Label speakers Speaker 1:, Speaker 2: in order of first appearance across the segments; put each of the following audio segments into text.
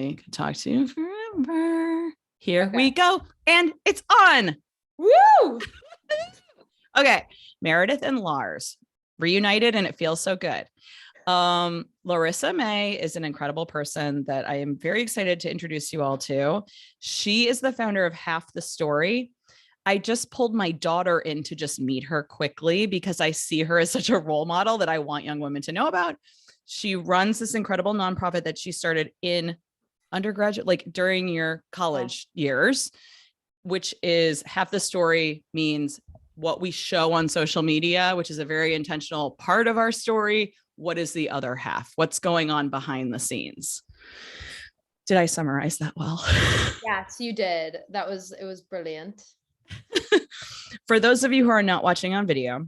Speaker 1: I could talk to you forever. Here
Speaker 2: Okay.
Speaker 1: we go. And it's on.
Speaker 2: Woo!
Speaker 1: Okay. Meredith and Larz reunited, and it feels so good. Larz May is an incredible person that I am very excited to introduce you all to. She is the founder of Half the Story. I just pulled my daughter in to just meet her quickly because I see her as such a role model that I want young women to know about. She runs this incredible nonprofit that she started in undergraduate, like during your college years, which is Half the Story means what we show on social media, which is a very intentional part of our story. What is the other half? What's going on behind the scenes? Did I summarize that well?
Speaker 2: Yes, you did. It was brilliant.
Speaker 1: For those of you who are not watching on video,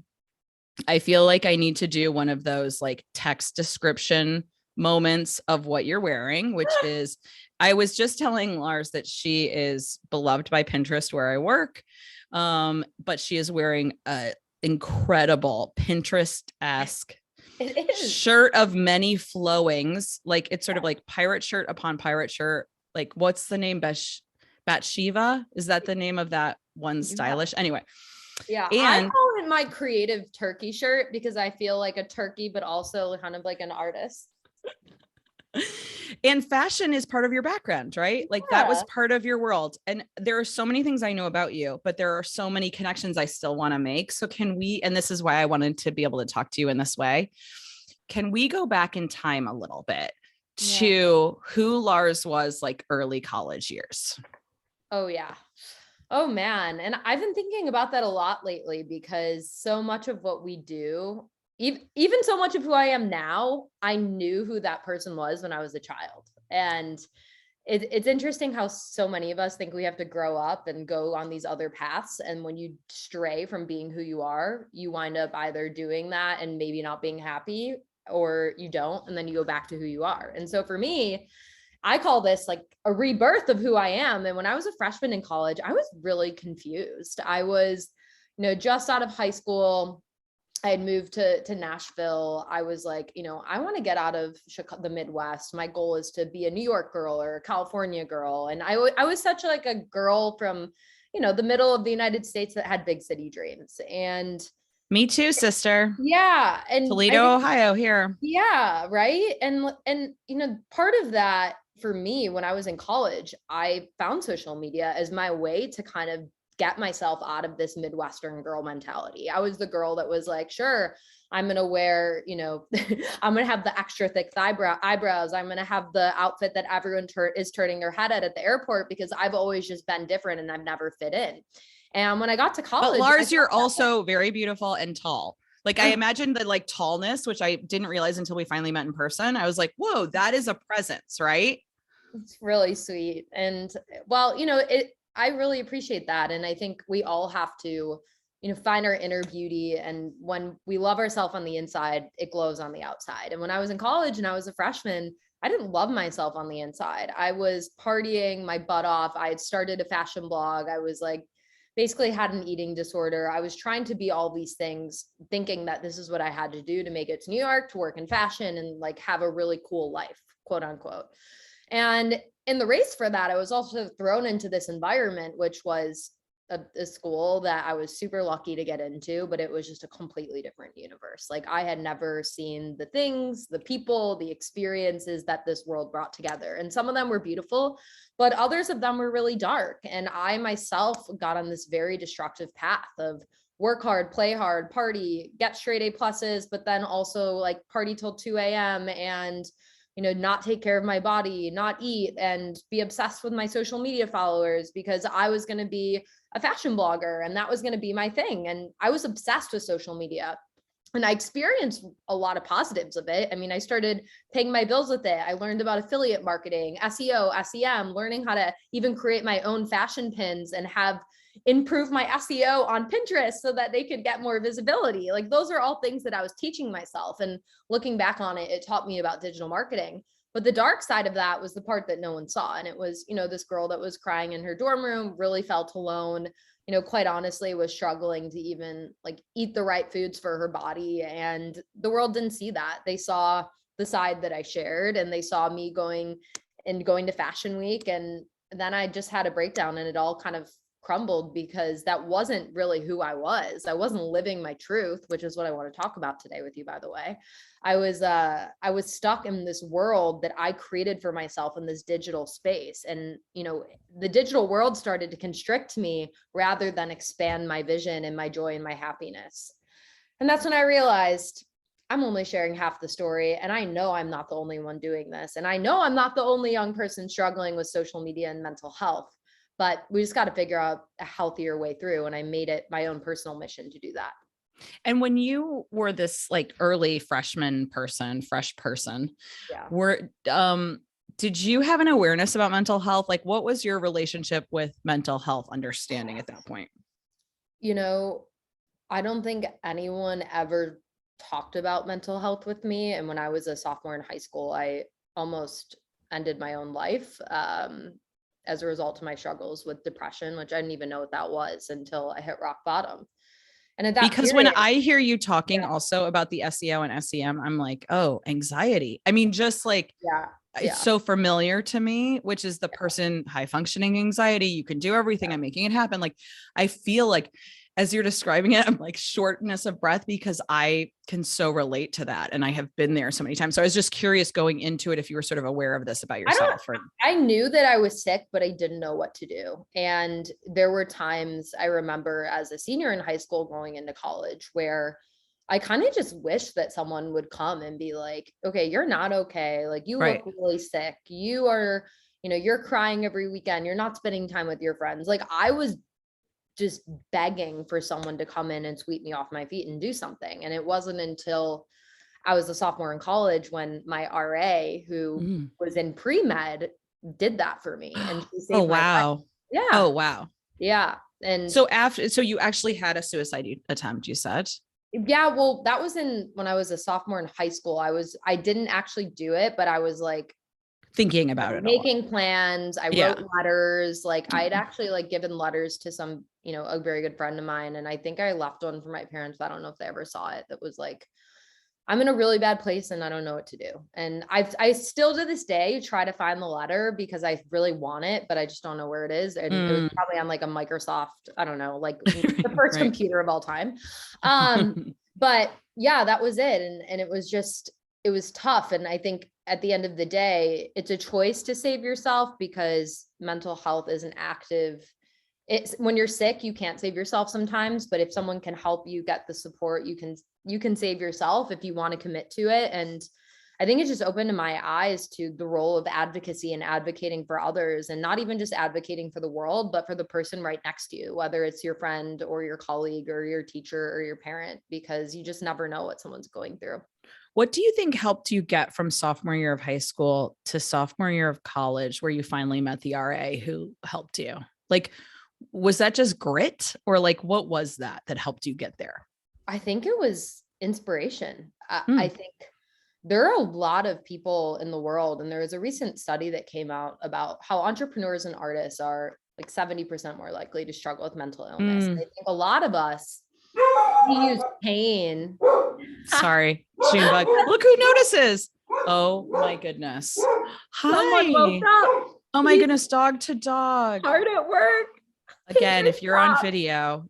Speaker 1: I feel like I need to do one of those like text description moments of what you're wearing, which is, I was just telling Larz that she is beloved by Pinterest where I work. But she is wearing a incredible Pinterest-esque shirt of many flowings. Like it's sort of like pirate shirt upon pirate shirt. Like what's the name? Bathsheba? Is that the name of that one stylish? Anyway.
Speaker 2: Yeah, I call it my creative turkey shirt because I feel like a turkey, but also kind of like an artist.
Speaker 1: And fashion is part of your background, right? Like that was part of your world. And there are so many things I know about you, but there are so many connections I still want to make. So can we, and this is why I wanted to be able to talk to you in this way. Can we go back in time a little bit to who Larz was like early college years?
Speaker 2: Oh yeah. Oh man. And I've been thinking about that a lot lately because so much of what we do, even so much of who I am now, I knew who that person was when I was a child. And it's interesting how so many of us think we have to grow up and go on these other paths. And when you stray from being who you are, you wind up either doing that and maybe not being happy, or you don't, and then you go back to who you are. And so for me, I call this like a rebirth of who I am. And when I was a freshman in college, I was really confused. I was, just out of high school. I had moved to Nashville. I was like, I want to get out of the Midwest. My goal is to be a New York girl or a California girl. And I was such like a girl from, the middle of the United States that had big city dreams. And
Speaker 1: me too, sister.
Speaker 2: Yeah. And
Speaker 1: Toledo, Ohio here.
Speaker 2: Yeah. Right. And, part of that for me, when I was in college, I found social media as my way to kind of get myself out of this Midwestern girl mentality. I was the girl that was like, sure, I'm going to wear, I'm going to have the extra thick eyebrows. I'm going to have the outfit that everyone is turning their head at the airport because I've always just been different and I've never fit in. And when I got to college,
Speaker 1: but Larz, you're also very beautiful and tall. Like I imagined the like tallness, which I didn't realize until we finally met in person. I was like, whoa, that is a presence, right?
Speaker 2: It's really sweet. And well, I really appreciate that. And I think we all have to, find our inner beauty. And when we love ourselves on the inside, it glows on the outside. And when I was in college and I was a freshman, I didn't love myself on the inside. I was partying my butt off. I had started a fashion blog. I was like, basically had an eating disorder. I was trying to be all these things, thinking that this is what I had to do to make it to New York, to work in fashion and like have a really cool life, quote unquote. And in the race for that, I was also thrown into this environment, which was a school that I was super lucky to get into, but it was just a completely different universe. Like I had never seen the things, the people, the experiences that this world brought together. And some of them were beautiful, but others of them were really dark. And I myself got on this very destructive path of work hard, play hard, party, get straight A pluses, but then also like party till 2 a.m. and not take care of my body, not eat, and be obsessed with my social media followers because I was going to be a fashion blogger and that was going to be my thing. And I was obsessed with social media and I experienced a lot of positives of it. I mean, I started paying my bills with it. I learned about affiliate marketing, SEO, SEM, learning how to even create my own fashion pins and improve my SEO on Pinterest so that they could get more visibility. Like those are all things that I was teaching myself. And looking back on it, it taught me about digital marketing. But the dark side of that was the part that no one saw. And it was, this girl that was crying in her dorm room, really felt alone, quite honestly, was struggling to even like eat the right foods for her body. And the world didn't see that. They saw the side that I shared and they saw me going and going to Fashion Week. And then I just had a breakdown and it all kind of crumbled because that wasn't really who I was. I wasn't living my truth, which is what I want to talk about today with you, by the way. I was stuck in this world that I created for myself in this digital space. And, you know, the digital world started to constrict me rather than expand my vision and my joy and my happiness. And that's when I realized I'm only sharing half the story. And I know I'm not the only one doing this. And I know I'm not the only young person struggling with social media and mental health, but we just got to figure out a healthier way through. And I made it my own personal mission to do that.
Speaker 1: And when you were this like early fresh person, did you have an awareness about mental health? Like, what was your relationship with mental health understanding at that point?
Speaker 2: You know, I don't think anyone ever talked about mental health with me. And when I was a sophomore in high school, I almost ended my own life as a result of my struggles with depression, which I didn't even know what that was until I hit rock bottom. And at that
Speaker 1: because
Speaker 2: period,
Speaker 1: when I hear you talking also about the SEO and SEM, I'm like, oh, anxiety. I mean, just like, it's so familiar to me, which is the person high functioning anxiety. You can do everything. I'm making it happen. Like, I feel like as you're describing it, I'm like shortness of breath because I can so relate to that. And I have been there so many times. So I was just curious going into it, if you were sort of aware of this about yourself.
Speaker 2: I knew that I was sick, but I didn't know what to do. And there were times I remember as a senior in high school going into college where I kind of just wish that someone would come and be like, okay, you're not okay. Like you look really sick. You are, you know, you're crying every weekend. You're not spending time with your friends. Like I was just begging for someone to come in and sweep me off my feet and do something. And it wasn't until I was a sophomore in college when my RA, who was in pre-med, did that for me. And she saved my life. Yeah.
Speaker 1: Oh, wow.
Speaker 2: Yeah. And
Speaker 1: so you actually had a suicide attempt, you said?
Speaker 2: Yeah. Well, that was when I was a sophomore in high school. I didn't actually do it, but I was like,
Speaker 1: thinking about it,
Speaker 2: making plans. I wrote letters. Like I'd actually like given letters to some, you know, a very good friend of mine. And I think I left one for my parents, but I don't know if they ever saw it. That was like, I'm in a really bad place and I don't know what to do. And I still to this day try to find the letter because I really want it, but I just don't know where it is. And it was probably on like a Microsoft, I don't know, like the first computer of all time. But yeah, that was it. And it was tough. And I think at the end of the day, it's a choice to save yourself because mental health is an active. It's when you're sick, you can't save yourself sometimes, but if someone can help you get the support, you can save yourself if you want to commit to it. And I think it just opened my eyes to the role of advocacy and advocating for others, and not even just advocating for the world, but for the person right next to you, whether it's your friend or your colleague or your teacher or your parent, because you just never know what someone's going through.
Speaker 1: What do you think helped you get from sophomore year of high school to sophomore year of college, where you finally met the RA who helped you? Like, was that just grit, or like, what was that helped you get there?
Speaker 2: I think it was inspiration. I think there are a lot of people in the world, and there was a recent study that came out about how entrepreneurs and artists are like 70% more likely to struggle with mental illness. I think a lot of us, we use pain.
Speaker 1: Sorry, Junebug. Look who notices. Oh my goodness. Hi.
Speaker 2: Someone woke up.
Speaker 1: Oh my goodness, dog to dog.
Speaker 2: Hard at work.
Speaker 1: Again, if you're on video,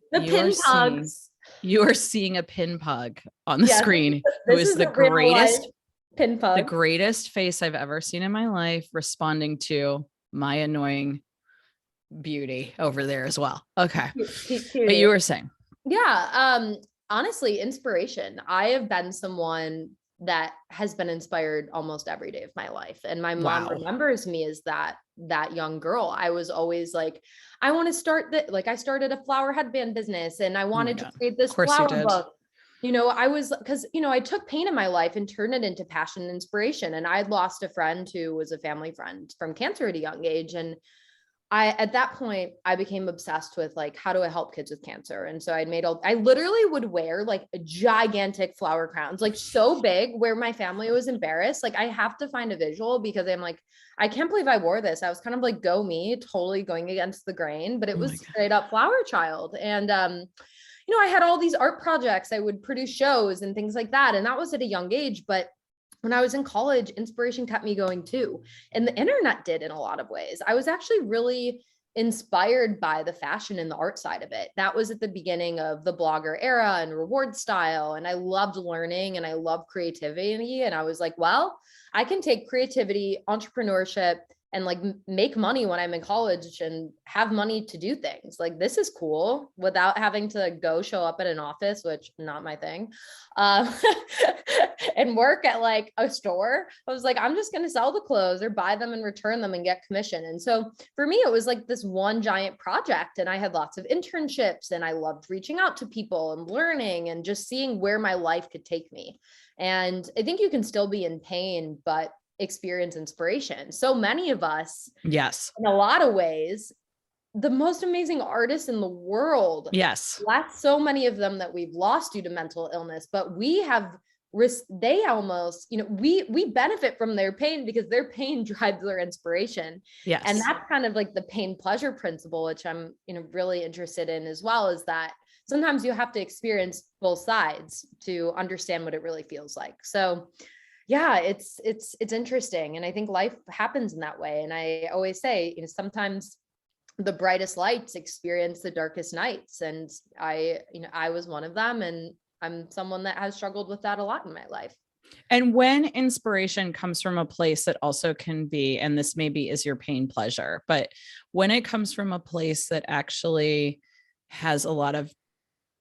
Speaker 1: you are seeing a pin pug on the screen, who is the greatest
Speaker 2: pin pug.
Speaker 1: The greatest face I've ever seen in my life, responding to my annoying beauty over there as well. Okay. But you were saying.
Speaker 2: Yeah. Honestly, inspiration. I have been someone that has been inspired almost every day of my life. And my mom remembers me as that young girl. I was always like, I want to start I started a flower headband business and I wanted to create this flower book. You know, because, you know, I took pain in my life and turned it into passion and inspiration. And I'd lost a friend who was a family friend from cancer at a young age. And at that point, I became obsessed with like, how do I help kids with cancer? And so I literally would wear like a gigantic flower crowns, like so big where my family was embarrassed. Like I have to find a visual because I'm like, I can't believe I wore this. I was kind of like, go me, totally going against the grain, but it was straight up flower child. And, you know, I had all these art projects. I would produce shows and things like that. And that was at a young age, but when I was in college, inspiration kept me going too. And the internet did in a lot of ways. I was actually really inspired by the fashion and the art side of it. That was at the beginning of the blogger era and reward style. And I loved learning and I loved creativity. And I was like, well, I can take creativity, entrepreneurship, and like make money when I'm in college and have money to do things. Like, this is cool without having to go show up at an office, which not my thing, um, and work at like a store. I was like, I'm just going to sell the clothes or buy them and return them and get commission. And so for me, it was like this one giant project, and I had lots of internships, and I loved reaching out to people and learning and just seeing where my life could take me. And I think you can still be in pain, but experience inspiration. So many of us,
Speaker 1: Yes.
Speaker 2: in a lot of ways, the most amazing artists in the world.
Speaker 1: Yes.
Speaker 2: So many of them that we've lost due to mental illness, but we have they almost, we benefit from their pain because their pain drives their inspiration.
Speaker 1: Yes.
Speaker 2: And that's kind of like the pain pleasure principle, which I'm, really interested in as well, is that sometimes you have to experience both sides to understand what it really feels like. So yeah, it's interesting. And I think life happens in that way. And I always say, sometimes the brightest lights experience the darkest nights. And I was one of them. And I'm someone that has struggled with that a lot in my life.
Speaker 1: And when inspiration comes from a place that also can be, and this maybe is your pain pleasure, but when it comes from a place that actually has a lot of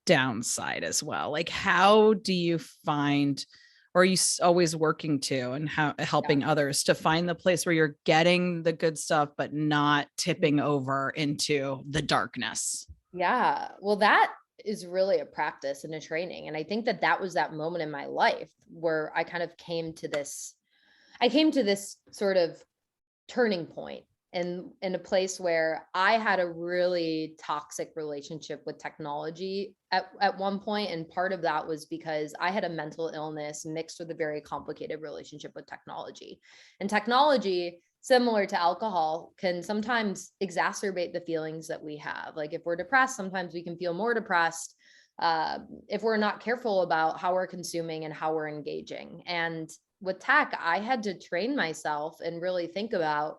Speaker 1: downside as well, like how do you find, or are you always working to and helping others to find the place where you're getting the good stuff, but not tipping over into the darkness? Yeah.
Speaker 2: Well, that is really a practice and a training. And I think that was that moment in my life where I kind of came to this sort of turning point, and in a place where I had a really toxic relationship with technology at one point. And part of that was because I had a mental illness mixed with a very complicated relationship with technology. And technology, similar to alcohol, can sometimes exacerbate the feelings that we have. Like if we're depressed, sometimes we can feel more depressed if we're not careful about how we're consuming and how we're engaging. And with tech, I had to train myself and really think about,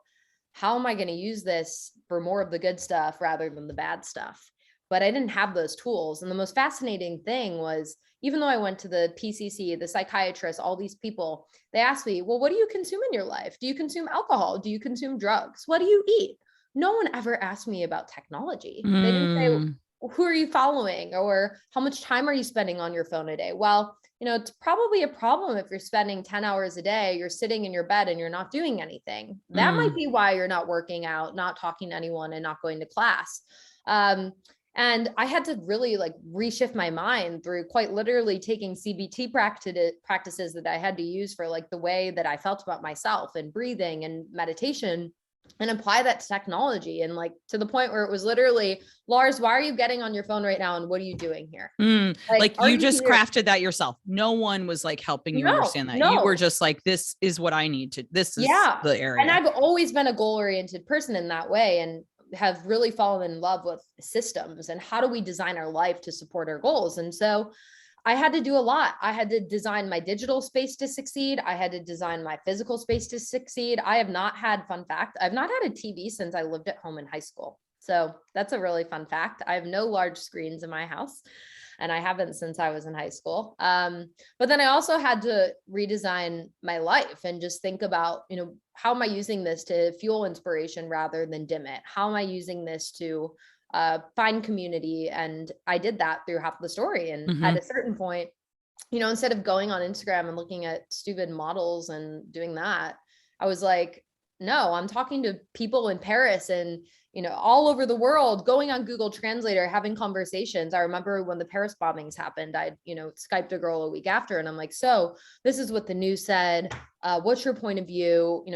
Speaker 2: how am I going to use this for more of the good stuff rather than the bad stuff? But I didn't have those tools. And the most fascinating thing was, even though I went to the PCC, the psychiatrist, all these people, they asked me, well, what do you consume in your life? Do you consume alcohol? Do you consume drugs? What do you eat? No one ever asked me about technology. They didn't say, who are you following? Or how much time are you spending on your phone a day? Well, it's probably a problem if you're spending 10 hours a day, you're sitting in your bed and you're not doing anything. That might be why you're not working out, not talking to anyone, and not going to class. And I had to really like reshift my mind through quite literally taking CBT practices that I had to use for like the way that I felt about myself, and breathing and meditation, and apply that to technology. And like to the point where it was literally, Larz, why are you getting on your phone right now? And what are you doing here?
Speaker 1: Like you just crafted that yourself. No one was like helping you understand that. You were just like, this is what I need to, this is the area.
Speaker 2: And I've always been a goal-oriented person in that way, and have really fallen in love with systems and how do we design our life to support our goals. And so I had to do a lot. I had to design my digital space to succeed. I had to design my physical space to succeed. I've not had a TV since I lived at home in high school. So that's a really fun fact. I have no large screens in my house, and I haven't since I was in high school. But then I also had to redesign my life and just think about, how am I using this to fuel inspiration rather than dim it? How am I using this to find community? And I did that through Half the Story. And at a certain point, instead of going on Instagram and looking at stupid models and doing that, I was like, no, I'm talking to people in Paris and, all over the world, going on Google Translator, having conversations. I remember when the Paris bombings happened, I, Skyped a girl a week after, and I'm like, so this is what the news said. What's your point of view?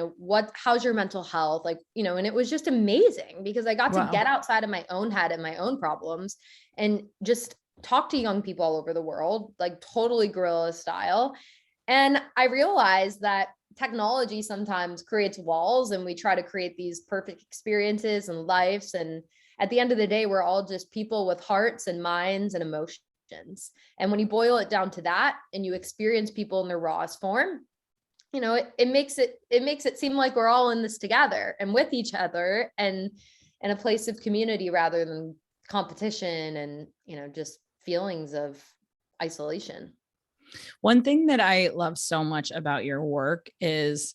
Speaker 2: How's your mental health? Like, and it was just amazing because I got to get outside of my own head and my own problems and just talk to young people all over the world, like totally guerrilla style. And I realized that technology sometimes creates walls, and we try to create these perfect experiences and lives. And at the end of the day, we're all just people with hearts and minds and emotions. And when you boil it down to that and you experience people in their rawest form, it makes it seem like we're all in this together and with each other, and in a place of community rather than competition and, just feelings of isolation.
Speaker 1: One thing that I love so much about your work is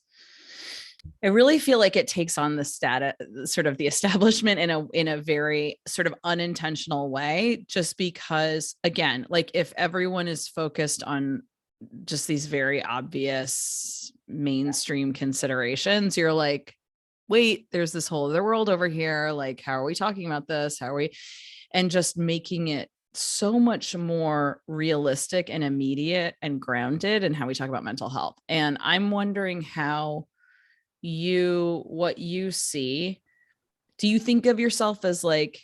Speaker 1: I really feel like it takes on the status, sort of the establishment in a very sort of unintentional way, just because, again, like if everyone is focused on just these very obvious mainstream considerations, you're like, wait, there's this whole other world over here. Like, how are we talking about this? How are we? And just making it so much more realistic and immediate and grounded in how we talk about mental health. And I'm wondering what you see. Do you think of yourself as like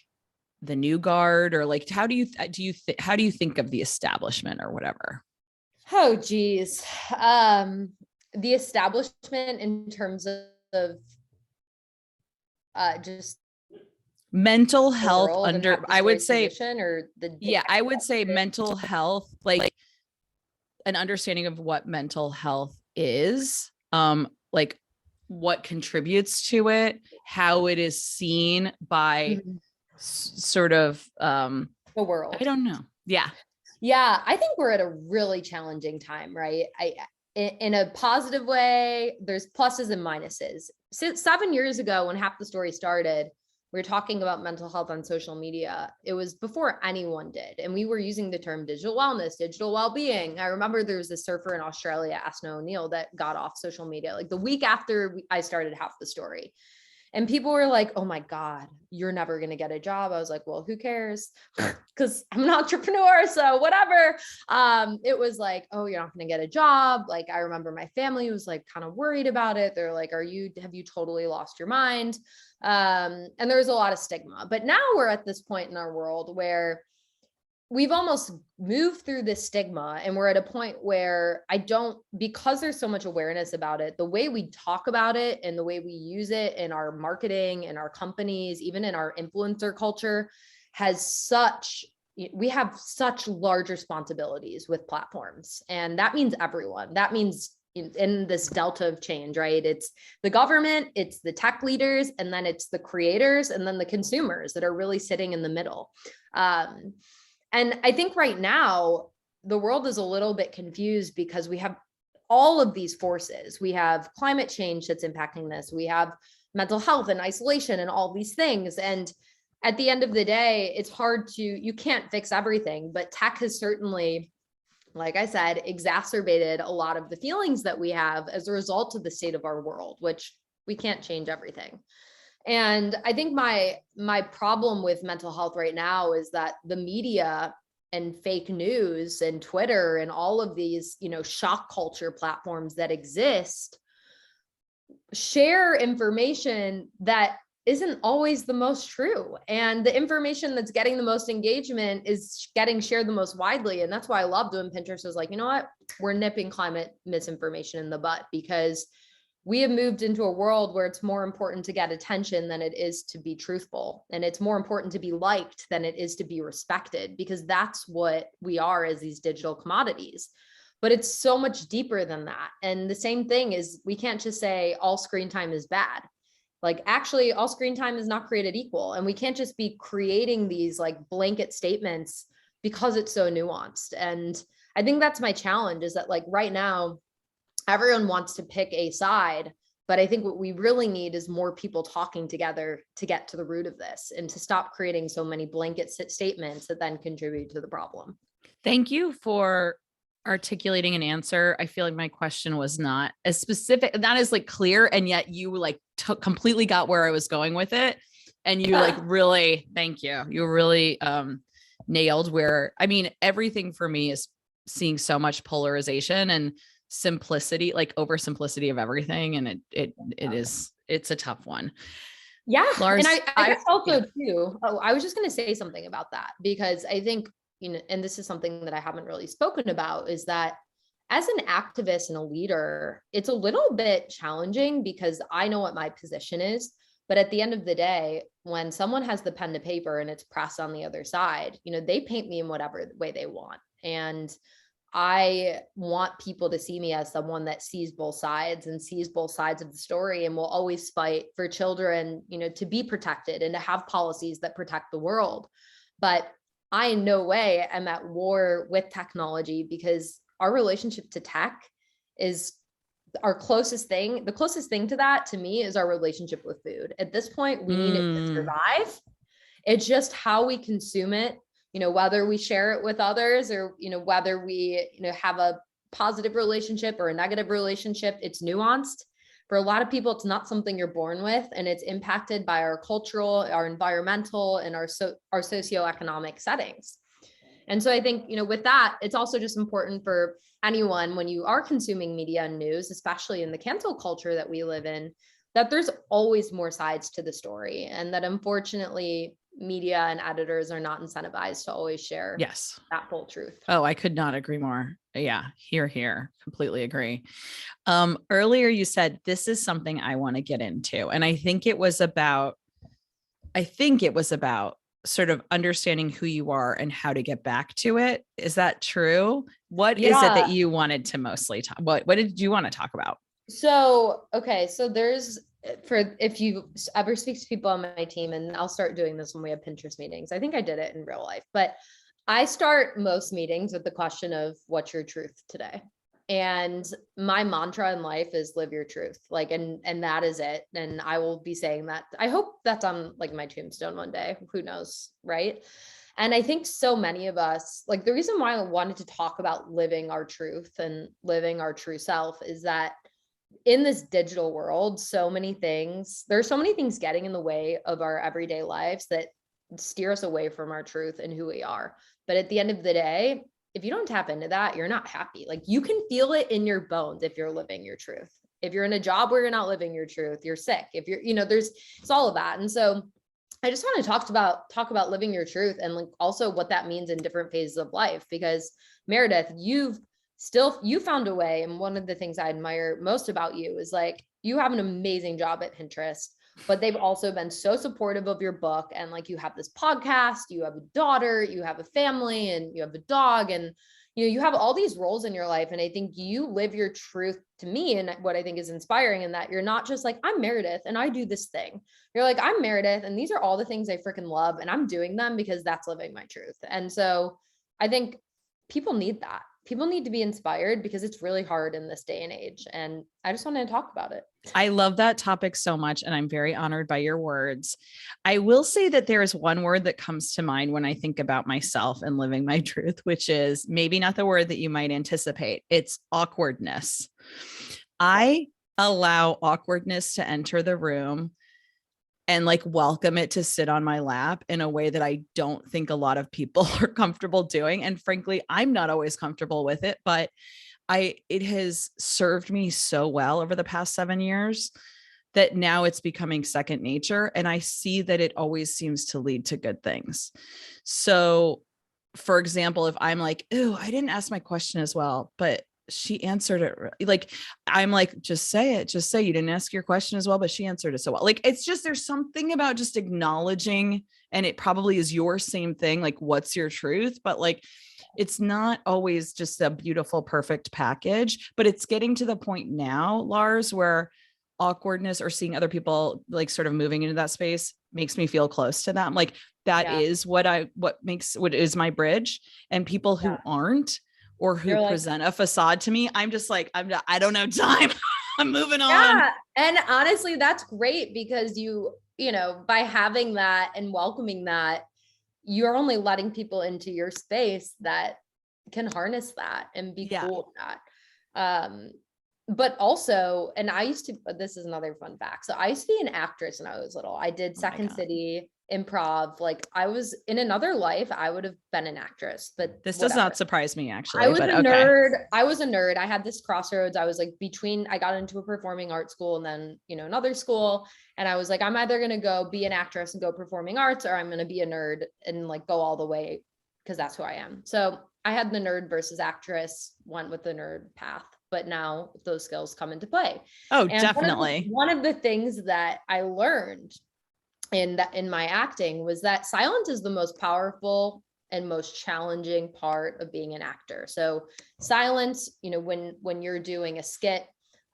Speaker 1: the new guard, or like, how do you think of the establishment or whatever?
Speaker 2: Oh, geez. The establishment in terms of just
Speaker 1: Mental health I would say,
Speaker 2: or
Speaker 1: I would say mental health, like an understanding of what mental health is, like what contributes to it, how it is seen by sort of
Speaker 2: the world.
Speaker 1: I don't know. Yeah.
Speaker 2: Yeah, I think we're at a really challenging time, right? In a positive way, there's pluses and minuses. 7 years ago, when Half the Story started, we were talking about mental health on social media. It was before anyone did. And we were using the term digital wellness, digital well-being. I remember there was a surfer in Australia, Asna O'Neill, that got off social media like the week after I started Half the Story. And people were like, oh my God, you're never going to get a job. I was like, well, who cares? Because I'm an entrepreneur, so whatever. It was like, oh, you're not going to get a job. Like, I remember my family was like kind of worried about it. They're like, have you totally lost your mind? And there was a lot of stigma. But now we're at this point in our world where we've almost moved through this stigma, and we're at a point where because there's so much awareness about it, the way we talk about it and the way we use it in our marketing, in our companies, even in our influencer culture, we have such large responsibilities with platforms. And that means everyone. That means in this delta of change, right? It's the government, it's the tech leaders, and then it's the creators, and then the consumers that are really sitting in the middle. And I think right now, the world is a little bit confused because we have all of these forces. We have climate change that's impacting this. We have mental health and isolation and all these things. And at the end of the day, it's you can't fix everything, but tech has certainly, like I said, exacerbated a lot of the feelings that we have as a result of the state of our world, which we can't change everything. And I think my problem with mental health right now is that the media and fake news and Twitter and all of these, shock culture platforms that exist share information that isn't always the most true. And the information that's getting the most engagement is getting shared the most widely. And that's why I love doing Pinterest. Is like, you know what? We're nipping climate misinformation in the butt, because we have moved into a world where it's more important to get attention than it is to be truthful. And it's more important to be liked than it is to be respected, because that's what we are as these digital commodities. But it's so much deeper than that. And the same thing is, we can't just say all screen time is bad. Like, actually, all screen time is not created equal. And we can't just be creating these like blanket statements because it's so nuanced. And I think that's my challenge, is that like right now, everyone wants to pick a side, but I think what we really need is more people talking together to get to the root of this, and to stop creating so many blanket statements that then contribute to the problem.
Speaker 1: Thank you for articulating an answer. I feel like my question was not as specific, not as like clear, and yet you like completely got where I was going with it. And you like really, thank you. You really nailed where, I mean, everything for me is seeing so much polarization and simplicity, like oversimplicity of everything. And it's a tough one.
Speaker 2: Yeah.
Speaker 1: Larz,
Speaker 2: and I guess also too, I was just going to say something about that, because I think, and this is something that I haven't really spoken about, is that as an activist and a leader, it's a little bit challenging, because I know what my position is, but at the end of the day, when someone has the pen to paper and it's pressed on the other side, they paint me in whatever way they want. And I want people to see me as someone that sees both sides and sees both sides of the story, and will always fight for children, to be protected and to have policies that protect the world. But I in no way am at war with technology, because our relationship to tech is our closest thing. The closest thing to that, to me, is our relationship with food. At this point, we need it to survive. It's just how we consume it, whether we share it with others, or, whether we, have a positive relationship or a negative relationship. It's nuanced. For a lot of people, it's not something you're born with, and it's impacted by our cultural, our environmental, and our socioeconomic settings. And so I think, with that, it's also just important for anyone, when you are consuming media and news, especially in the cancel culture that we live in, that there's always more sides to the story, and that unfortunately media and editors are not incentivized to always share that full truth.
Speaker 1: Oh, I could not agree more. Yeah, here, completely agree. Earlier you said, this is something I want to get into. And I think it was about sort of understanding who you are and how to get back to it. Is that true? What is it that you wanted to mostly talk? What did you want to talk about?
Speaker 2: So, okay. So if you ever speak to people on my team, and I'll start doing this when we have Pinterest meetings, I think I did it in real life, but I start most meetings with the question of, what's your truth today? And my mantra in life is live your truth. And that is it. And I will be saying that. I hope that's on my tombstone one day, who knows. Right. And I think so many of us, the reason why I wanted to talk about living our truth and living our true self is that in this digital world, there's so many things getting in the way of our everyday lives that steer us away from our truth and who we are. But at the end of the day, if you don't tap into that, you're not happy. You can feel it in your bones if you're living your truth. If you're in a job where you're not living your truth, you're sick. If you're, it's all of that. And so I just want to talk about living your truth, and also what that means in different phases of life. Because Meredith, you found a way. And one of the things I admire most about you is you have an amazing job at Pinterest, but they've also been so supportive of your book. And you have this podcast, you have a daughter, you have a family, and you have a dog, and you have all these roles in your life. And I think you live your truth to me. And what I think is inspiring in that you're not just I'm Meredith and I do this thing. You're I'm Meredith and these are all the things I freaking love, and I'm doing them because that's living my truth. And so I think people need that. People need to be inspired, because it's really hard in this day and age. And I just wanted to talk about it.
Speaker 1: I love that topic so much, and I'm very honored by your words. I will say that there is one word that comes to mind when I think about myself and living my truth, which is maybe not the word that you might anticipate. It's awkwardness. I allow awkwardness to enter the room and welcome it to sit on my lap in a way that I don't think a lot of people are comfortable doing. And frankly, I'm not always comfortable with it, but it has served me so well over the past 7 years that now it's becoming second nature. And I see that it always seems to lead to good things. So for example, if I'm ooh, I didn't ask my question as well, but she answered it. I'm just say it, you didn't ask your question as well, but she answered it so well. It's just, there's something about just acknowledging, and it probably is your same thing. What's your truth? But it's not always just a beautiful, perfect package, but it's getting to the point now, Larz, where awkwardness or seeing other people sort of moving into that space makes me feel close to them. That is what is my bridge. And people who aren't, or who present a facade to me, I'm just I don't have time. I'm moving on.
Speaker 2: Yeah. And honestly, that's great, because by having that and welcoming that, you're only letting people into your space that can harness that and be cool with that. But also, and this is another fun fact. So I used to be an actress when I was little. I did Second City improv. I was in another life, I would have been an actress, but
Speaker 1: this does not surprise me, actually.
Speaker 2: I was a nerd. I had this crossroads. I was I got into a performing arts school and then, another school. And I was I'm either going to go be an actress and go performing arts, or I'm going to be a nerd and go all the way, because that's who I am. So I had the nerd versus actress, went with the nerd path, but now those skills come into play.
Speaker 1: Oh, and definitely.
Speaker 2: One of the things that I learned in my acting was that silence is the most powerful and most challenging part of being an actor. So silence, when you're doing a skit,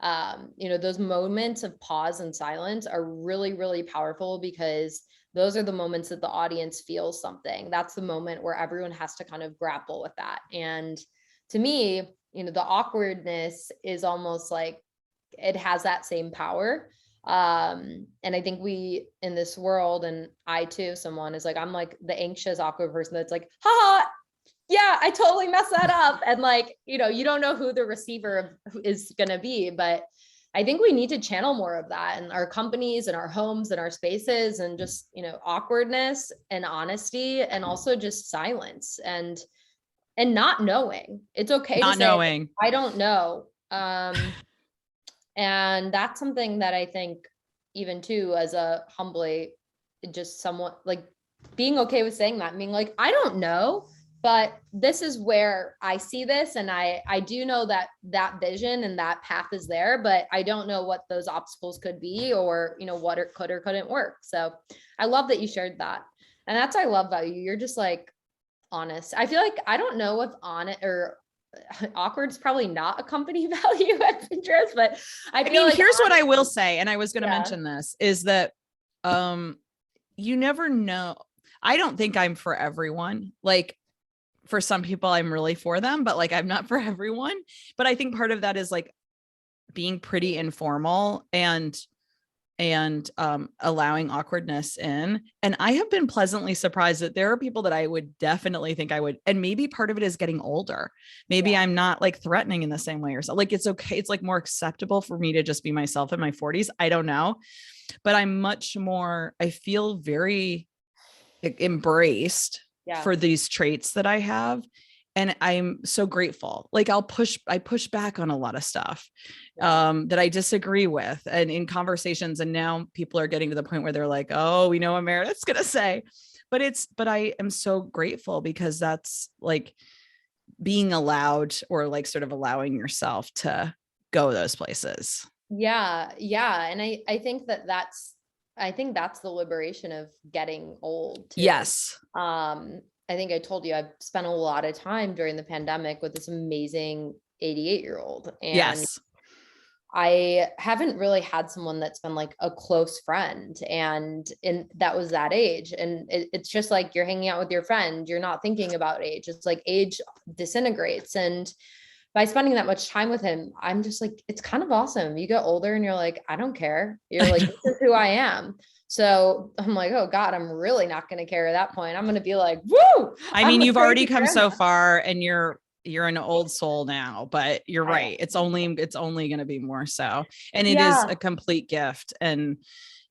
Speaker 2: those moments of pause and silence are really, really powerful, because those are the moments that the audience feels something. That's the moment where everyone has to kind of grapple with that. And to me, the awkwardness is almost like it has that same power. And I think we in this world, and I too, someone is like, I'm like the anxious, awkward person that's like, haha, yeah, I totally messed that up. And like, you don't know who the receiver is going to be, but I think we need to channel more of that in our companies and our homes and our spaces, and just, awkwardness and honesty, and also just silence and not knowing. It's okay
Speaker 1: Not
Speaker 2: to say,
Speaker 1: knowing.
Speaker 2: I don't know. And that's something that I think, even too, as a humbly, just somewhat like being okay with saying that, being like, I don't know, but this is where I see this. And I do know that vision and that path is there, but I don't know what those obstacles could be, or, what it could or couldn't work. So I love that you shared that. And that's what I love about you. You're just like honest. I feel like, I don't know if honest or awkward is probably not a company value at Pinterest, but I mean, like,
Speaker 1: here's what I will say, and I was going to
Speaker 2: Yeah.
Speaker 1: mention this, is that you never know. I don't think I'm for everyone. Like, for some people, I'm really for them, but like, I'm not for everyone. But I think part of that is like being pretty informal and allowing awkwardness in. And I have been pleasantly surprised that there are people that I would definitely think I would, and maybe part of it is getting older. Maybe I'm not like threatening in the same way, or so. Like, it's okay. It's like more acceptable for me to just be myself in my 40s. I don't know, but I'm much more, I feel very embraced for these traits that I have. And I'm so grateful. Like, I push back on a lot of stuff that I disagree with, and in conversations. And now people are getting to the point where they're like, oh, we know what Meredith's going to say, but I am so grateful, because that's like being allowed, or like sort of allowing yourself to go those places.
Speaker 2: Yeah. And I think that's the liberation of getting old too.
Speaker 1: Yes.
Speaker 2: I think I told you, I've spent a lot of time during the pandemic with this amazing 88-year-old. And
Speaker 1: yes.
Speaker 2: I haven't really had someone that's been like a close friend, and that was that age. And it's just like, you're hanging out with your friend, you're not thinking about age. It's like age disintegrates. And by spending that much time with him, I'm just like, it's kind of awesome. You get older and you're like, I don't care. You're like, this is who I am. So I'm like, oh God, I'm really not going to care at that point. I'm going to be like, woo.
Speaker 1: I mean, you've already come so far, and you're an old soul now, but you're right. It's only going to be more so. And it is a complete gift. And,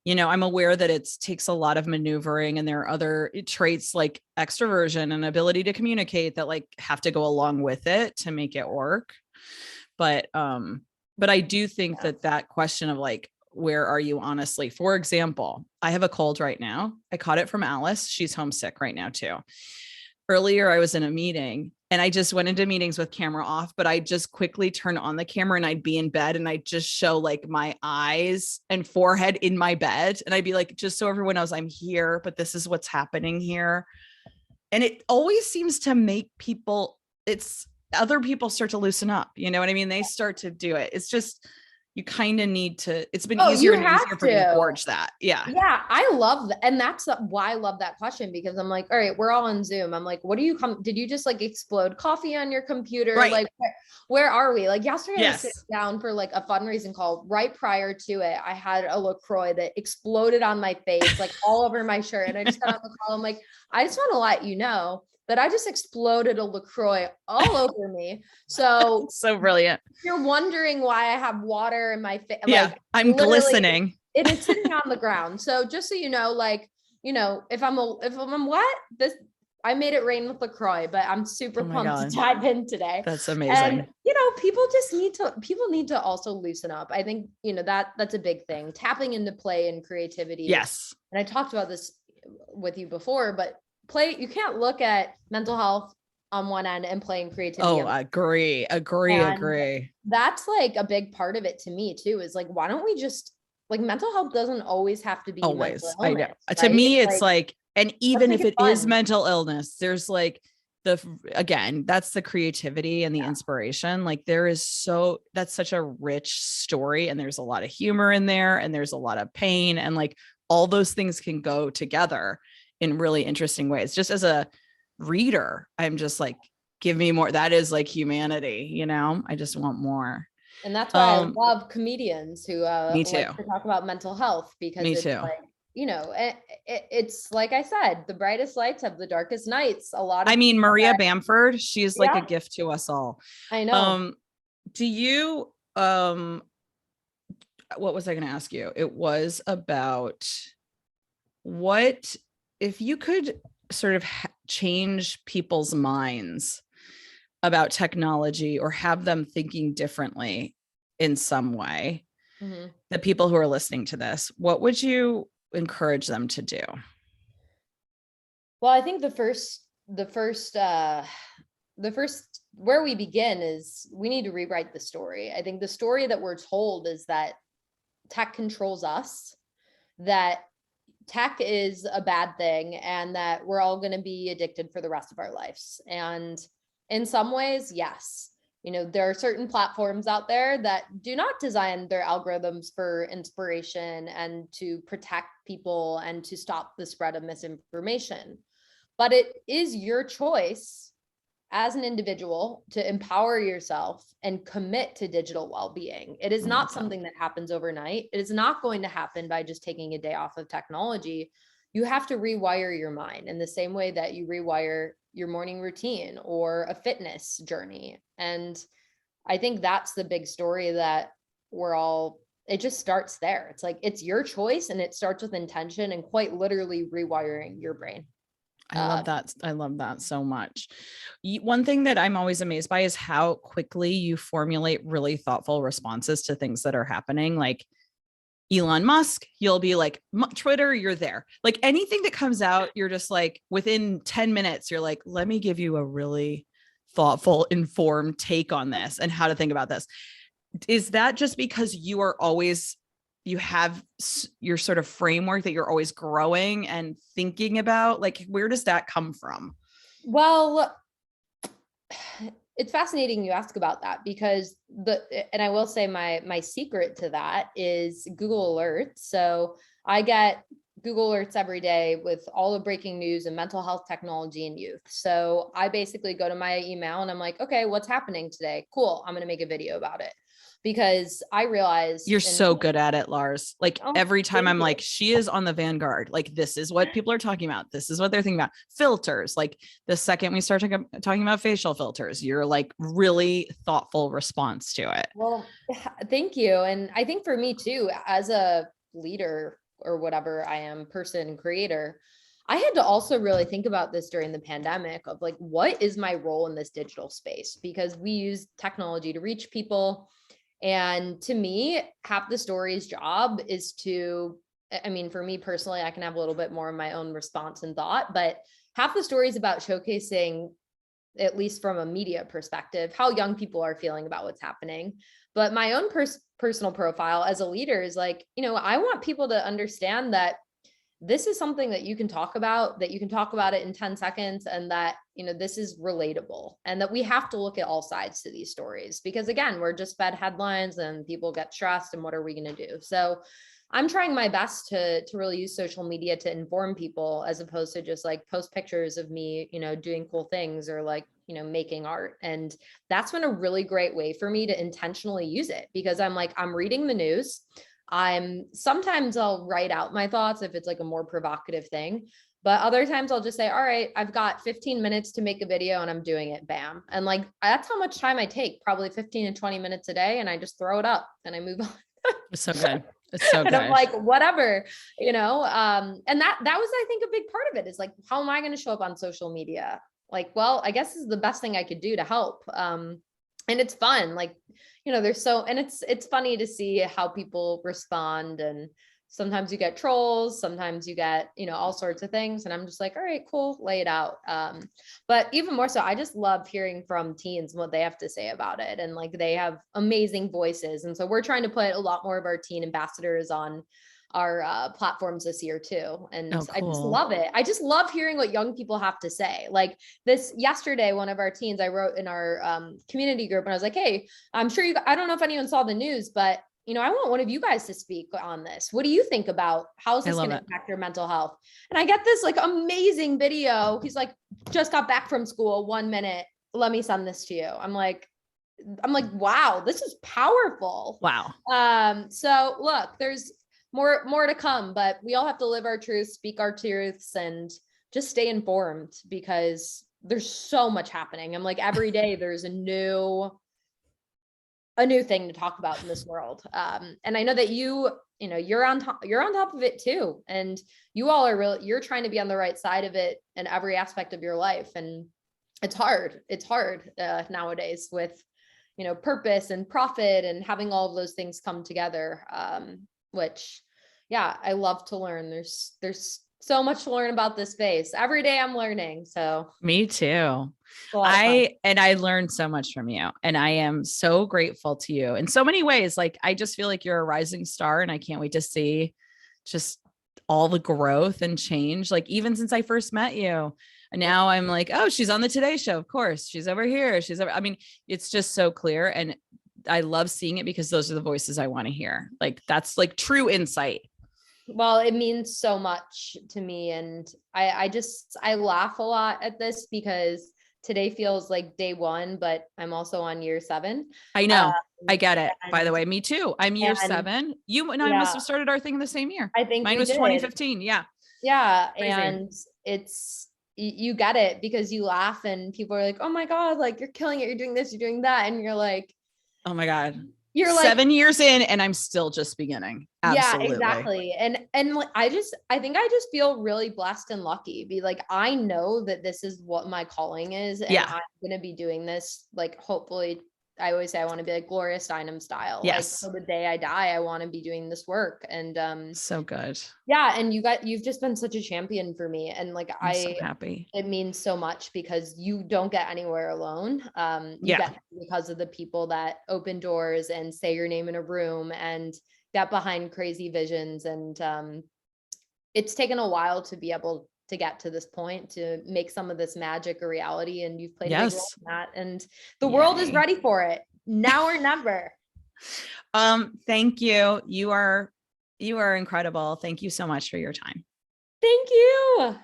Speaker 1: I'm aware that it takes a lot of maneuvering, and there are other traits like extroversion and ability to communicate that like have to go along with it to make it work. But I do think that question of like, where are you honestly? For example, I have a cold right now. I caught it from Alice. She's homesick right now too. Earlier, I was in a meeting, and I just went into meetings with camera off, but I just quickly turn on the camera, and I'd be in bed, and I'd just show like my eyes and forehead in my bed. And I'd be like, just so everyone knows I'm here, but this is what's happening here. And it always seems to make other people start to loosen up. You know what I mean? They start to do it. It's just, you kind of need to, it's been easier and easier for me to forge that. Yeah.
Speaker 2: Yeah. I love that. And that's why I love that question, because I'm like, all right, we're all on Zoom. I'm like, did you just like explode coffee on your computer?
Speaker 1: Right.
Speaker 2: Like, where are we? Like yesterday, I was sitting down for like a fundraising call. Right prior to it, I had a LaCroix that exploded on my face, like all over my shirt. And I just got on the call. I'm like, I just want to let you know that I just exploded a LaCroix all over me. So
Speaker 1: brilliant.
Speaker 2: You're wondering why I have water in my face.
Speaker 1: Yeah, like, I'm glistening.
Speaker 2: It is sitting on the ground. So just so you know, like, if I'm wet, I made it rain with LaCroix, but I'm super pumped to dive in today.
Speaker 1: That's amazing.
Speaker 2: And, people need to also loosen up. I think, that's a big thing, tapping into play and creativity.
Speaker 1: Yes.
Speaker 2: And I talked about this with you before, but you can't look at mental health on one end and playing creativity.
Speaker 1: Oh, agree.
Speaker 2: That's like a big part of it to me too, is like, why don't we just like, mental health doesn't always have to be
Speaker 1: always.
Speaker 2: illness,
Speaker 1: I know.
Speaker 2: right?
Speaker 1: To me, it's like And even if
Speaker 2: make
Speaker 1: it
Speaker 2: it
Speaker 1: is
Speaker 2: fun.
Speaker 1: mental illness, there's like again, that's the creativity and the inspiration. Like that's such a rich story, and there's a lot of humor in there, and there's a lot of pain, and like all those things can go together in really interesting ways. Just as a reader, I'm just like, give me more. That is like humanity, I just want more.
Speaker 2: And that's why I love comedians who
Speaker 1: Me
Speaker 2: like
Speaker 1: too.
Speaker 2: to talk about mental health, because
Speaker 1: Me
Speaker 2: it's
Speaker 1: too.
Speaker 2: like, it's like I said, the brightest lights have the darkest nights. A lot
Speaker 1: I
Speaker 2: of
Speaker 1: mean,
Speaker 2: people
Speaker 1: Maria
Speaker 2: that,
Speaker 1: Bamford, she's like a
Speaker 2: yeah,
Speaker 1: gift to us all.
Speaker 2: I know.
Speaker 1: Um, do you what was I going to ask you? It was about what if you could sort of change people's minds about technology or have them thinking differently in some way,
Speaker 2: Mm-hmm.
Speaker 1: the people who are listening to this, what would you encourage them to do?
Speaker 2: Well, I think the first where we begin is we need to rewrite the story. I think the story that we're told is that tech controls us, that tech is a bad thing, and that we're all going to be addicted for the rest of our lives. And in some ways, yes, there are certain platforms out there that do not design their algorithms for inspiration and to protect people and to stop the spread of misinformation. But it is your choice as an individual to empower yourself and commit to digital well-being. It is not something that happens overnight. It is not going to happen by just taking a day off of technology. You have to rewire your mind in the same way that you rewire your morning routine or a fitness journey. And I think that's the big story that it just starts there. It's like, it's your choice, and it starts with intention and quite literally rewiring your brain.
Speaker 1: I love that. I love that so much. One thing that I'm always amazed by is how quickly you formulate really thoughtful responses to things that are happening. Like Elon Musk, you'll be like, Twitter, you're there. Like anything that comes out, you're just like, within 10 minutes, you're like, let me give you a really thoughtful, informed take on this and how to think about this. Is that just because you have your sort of framework that you're always growing and thinking about? Like, where does that come from?
Speaker 2: Well, it's fascinating you ask about that, because and I will say my secret to that is Google Alerts. So I get Google Alerts every day with all the breaking news and mental health, technology, and youth. So I basically go to my email and I'm like, okay, what's happening today? Cool. I'm going to make a video about it, because I realized
Speaker 1: You're so good at it, Larz. Like every time I'm like, she is on the vanguard. Like, this is what people are talking about. This is what they're thinking about. Filters. Like the second we start talking about facial filters, you're like really thoughtful response to it.
Speaker 2: Well, thank you. And I think for me too, as a leader or whatever I am, person, creator, I had to also really think about this during the pandemic of like, what is my role in this digital space? Because we use technology to reach people. And to me, half the story's job is for me personally, I can have a little bit more of my own response and thought, but half the story is about showcasing, at least from a media perspective, how young people are feeling about what's happening. But my own personal profile as a leader is like, I want people to understand that this is something that you can talk about it in 10 seconds, and that, this is relatable, and that we have to look at all sides to these stories, because again, we're just fed headlines and people get stressed, and what are we going to do? So I'm trying my best to really use social media to inform people, as opposed to just like post pictures of me, doing cool things, or like, making art. And that's been a really great way for me to intentionally use it, because I'm like, I'm reading the news. Sometimes I'll write out my thoughts if it's like a more provocative thing, but other times I'll just say, all right, I've got 15 minutes to make a video, and I'm doing it. Bam. And like, that's how much time I take, probably 15 to 20 minutes a day. And I just throw it up and I move on.
Speaker 1: It's so good. It's so good.
Speaker 2: And I'm like, whatever, and that was, I think, a big part of it is like, how am I going to show up on social media? Like, well, I guess this is the best thing I could do to help. And it's fun. Like, and it's funny to see how people respond. And sometimes you get trolls, sometimes you get, all sorts of things. And I'm just like, all right, cool, lay it out. But even more so, I just love hearing from teens and what they have to say about it. And like, they have amazing voices. And so we're trying to put a lot more of our teen ambassadors on platforms this year too. And
Speaker 1: Oh,
Speaker 2: I just
Speaker 1: cool.
Speaker 2: love it. I just love hearing what young people have to say. Like this yesterday, one of our teens, I wrote in our community group and I was like, hey, I'm sure I don't know if anyone saw the news, but I want one of you guys to speak on this. What do you think about how is this going to impact your mental health? And I get this like amazing video. He's like, just got back from school, 1 minute. Let me send this to you. I'm like, wow, this is powerful.
Speaker 1: Wow.
Speaker 2: So look, there's more to come, but we all have to live our truths, speak our truths, and just stay informed because there's so much happening. I'm like, every day there's a new thing to talk about in this world. And I know that you're on top of it too. And you all are you're trying to be on the right side of it in every aspect of your life. And it's hard nowadays with, purpose and profit and having all of those things come together. Which, yeah, I love to learn. There's so much to learn about this space. Every day I'm learning. So
Speaker 1: me too. I learned so much from you and I am so grateful to you in so many ways. Like, I just feel like you're a rising star and I can't wait to see just all the growth and change. Like, even since I first met you, and now I'm like, oh, she's on the Today Show. Of course, she's over here. I mean, it's just so clear. And I love seeing it because those are the voices I want to hear. Like, that's like true insight.
Speaker 2: Well, it means so much to me. And I laugh a lot at this because today feels like day one, but I'm also on year 7.
Speaker 1: I know. I get it. By the way, me too. I'm year 7. You and I must have started our thing in the same year.
Speaker 2: I think
Speaker 1: mine was 2015. Yeah.
Speaker 2: Yeah.
Speaker 1: Crazy.
Speaker 2: And you get it because you laugh and people are like, oh my God, like you're killing it. You're doing this, you're doing that. And you're like,
Speaker 1: oh my God.
Speaker 2: You're
Speaker 1: 7 years in and I'm still just beginning. Absolutely.
Speaker 2: Yeah, exactly. And I think I just feel really blessed and lucky. Be like, I know that this is what my calling is. And I'm going to be doing this. Like, hopefully, I always say I want to be like Gloria Steinem style.
Speaker 1: Yes.
Speaker 2: Like, till the day I die, I want to be doing this work. And
Speaker 1: so good.
Speaker 2: Yeah. And you've just been such a champion for me. And like,
Speaker 1: I'm so happy.
Speaker 2: It means so much because you don't get anywhere alone. You get because of the people that open doors and say your name in a room and get behind crazy visions. And it's taken a while to be able to get to this point, to make some of this magic a reality. And you've played a big role in that. And the world is ready for it now or never.
Speaker 1: Thank you. You are incredible. Thank you so much for your time.
Speaker 2: Thank you.